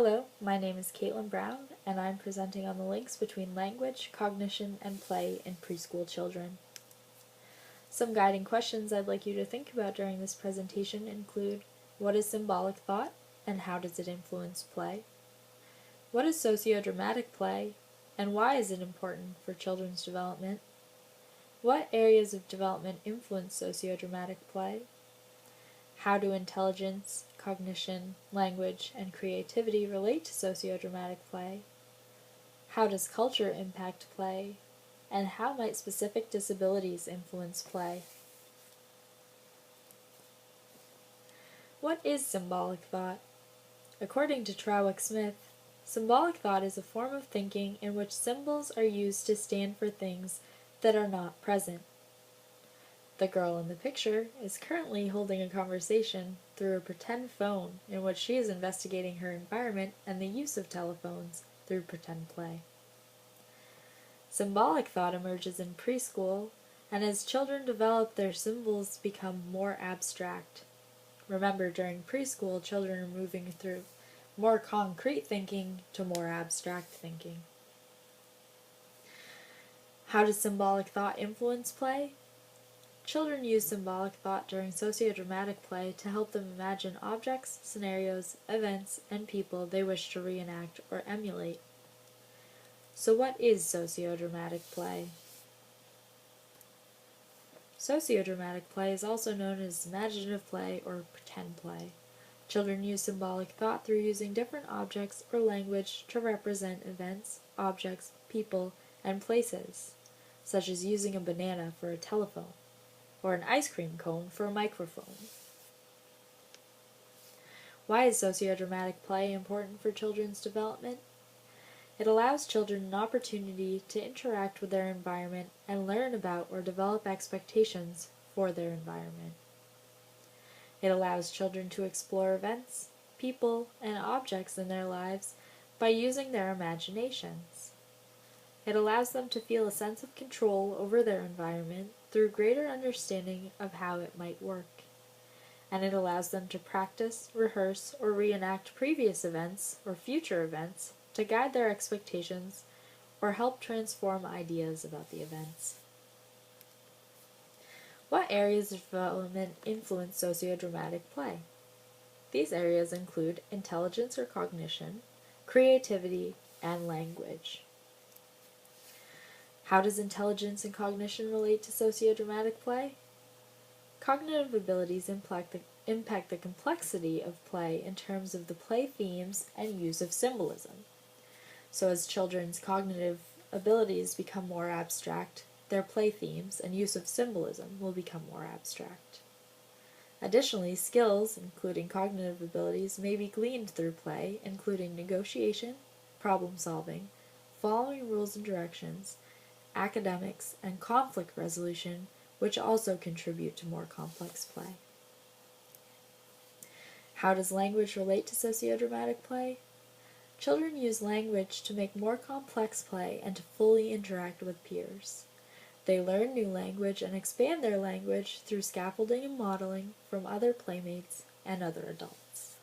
Hello, my name is Caitlin Brown, and I'm presenting on the links between language, cognition, and play in preschool children. Some guiding questions I'd like you to think about during this presentation include: what is symbolic thought, and how does it influence play? What is sociodramatic play, and why is it important for children's development? What areas of development influence sociodramatic play? How do intelligence, cognition, language, and creativity relate to sociodramatic play? How does culture impact play? And how might specific disabilities influence play? What is symbolic thought? According to Trawick-Smith, symbolic thought is a form of thinking in which symbols are used to stand for things that are not present. The girl in the picture is currently holding a conversation through a pretend phone in which she is investigating her environment and the use of telephones through pretend play. Symbolic thought emerges in preschool, and as children develop, their symbols become more abstract. Remember, during preschool, children are moving through more concrete thinking to more abstract thinking. How does symbolic thought influence play? Children use symbolic thought during sociodramatic play to help them imagine objects, scenarios, events, and people they wish to reenact or emulate. So what is sociodramatic play? Sociodramatic play is also known as imaginative play or pretend play. Children use symbolic thought through using different objects or language to represent events, objects, people, and places, such as using a banana for a telephone, or an ice cream cone for a microphone. Why is sociodramatic play important for children's development? It allows children an opportunity to interact with their environment and learn about or develop expectations for their environment. It allows children to explore events, people, and objects in their lives by using their imaginations. It allows them to feel a sense of control over their environment through greater understanding of how it might work. And it allows them to practice, rehearse, or reenact previous events or future events to guide their expectations or help transform ideas about the events. What areas of development influence sociodramatic play? These areas include intelligence or cognition, creativity, and language. How does intelligence and cognition relate to sociodramatic play? Cognitive abilities impact the complexity of play in terms of the play themes and use of symbolism. So as children's cognitive abilities become more abstract, their play themes and use of symbolism will become more abstract. Additionally, skills, including cognitive abilities, may be gleaned through play, including negotiation, problem solving, following rules and directions, academics, and conflict resolution, which also contribute to more complex play. How does language relate to sociodramatic play? Children use language to make more complex play and to fully interact with peers. They learn new language and expand their language through scaffolding and modeling from other playmates and other adults.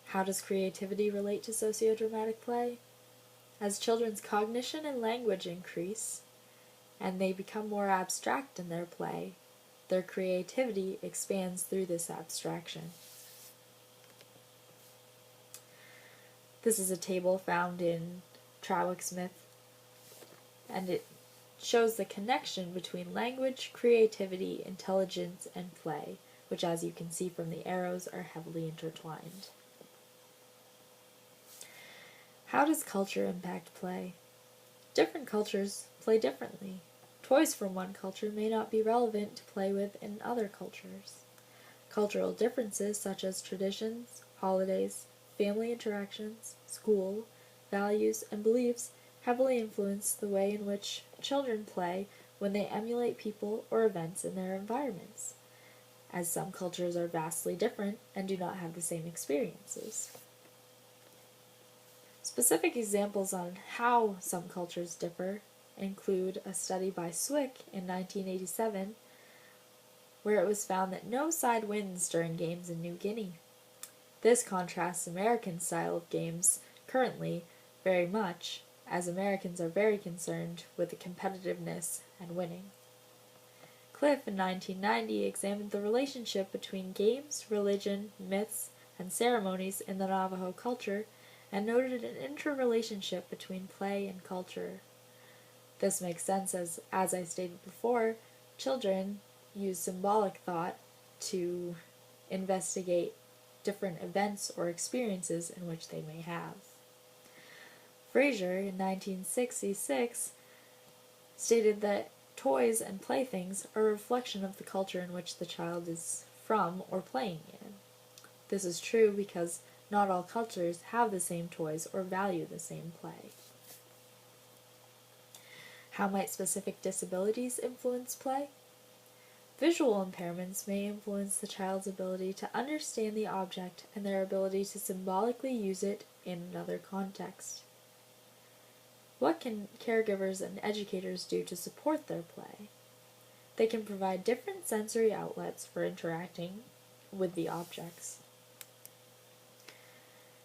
How does creativity relate to sociodramatic play? As children's cognition and language increase, and they become more abstract in their play, their creativity expands through this abstraction. This is a table found in Trawick-Smith, and it shows the connection between language, creativity, intelligence, and play, which, as you can see from the arrows, are heavily intertwined. How does culture impact play? Different cultures play differently. Toys from one culture may not be relevant to play with in other cultures. Cultural differences such as traditions, holidays, family interactions, school, values, and beliefs heavily influence the way in which children play when they emulate people or events in their environments, as some cultures are vastly different and do not have the same experiences. Specific examples on how some cultures differ include a study by Swick in 1987, where it was found that no side wins during games in New Guinea. This contrasts American style of games currently very much, as Americans are very concerned with the competitiveness and winning. Cliff in 1990 examined the relationship between games, religion, myths, and ceremonies in the Navajo culture and noted an interrelationship between play and culture. This makes sense as I stated before, children use symbolic thought to investigate different events or experiences in which they may have. Fraser, in 1966, stated that toys and playthings are a reflection of the culture in which the child is from or playing in. This is true because not all cultures have the same toys or value the same play. How might specific disabilities influence play? Visual impairments may influence the child's ability to understand the object and their ability to symbolically use it in another context. What can caregivers and educators do to support their play? They can provide different sensory outlets for interacting with the objects.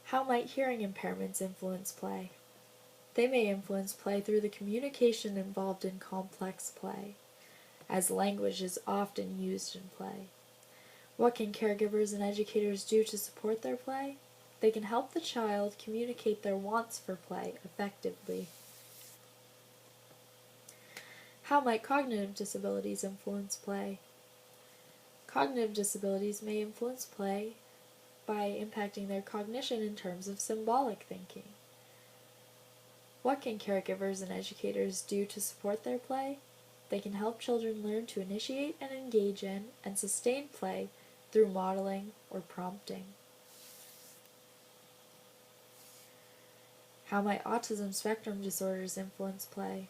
How might hearing impairments influence play? They may influence play through the communication involved in complex play, as language is often used in play. What can caregivers and educators do to support their play? They can help the child communicate their wants for play effectively. How might cognitive disabilities influence play? Cognitive disabilities may influence play by impacting their cognition in terms of symbolic thinking. What can caregivers and educators do to support their play? They can help children learn to initiate and engage in and sustain play through modeling or prompting. How might autism spectrum disorders influence play?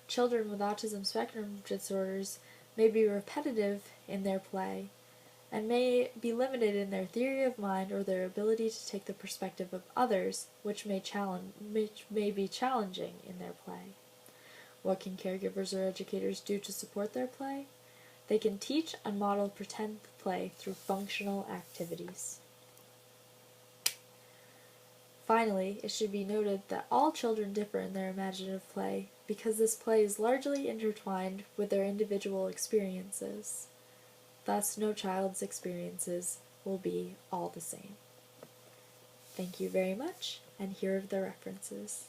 Children with autism spectrum disorders may be repetitive in their play and may be limited in their theory of mind or their ability to take the perspective of others, which may be challenging in their play. What can caregivers or educators do to support their play? They can teach and model pretend play through functional activities. Finally, it should be noted that all children differ in their imaginative play because this play is largely intertwined with their individual experiences. Thus, no child's experiences will be all the same. Thank you very much, and here are the references.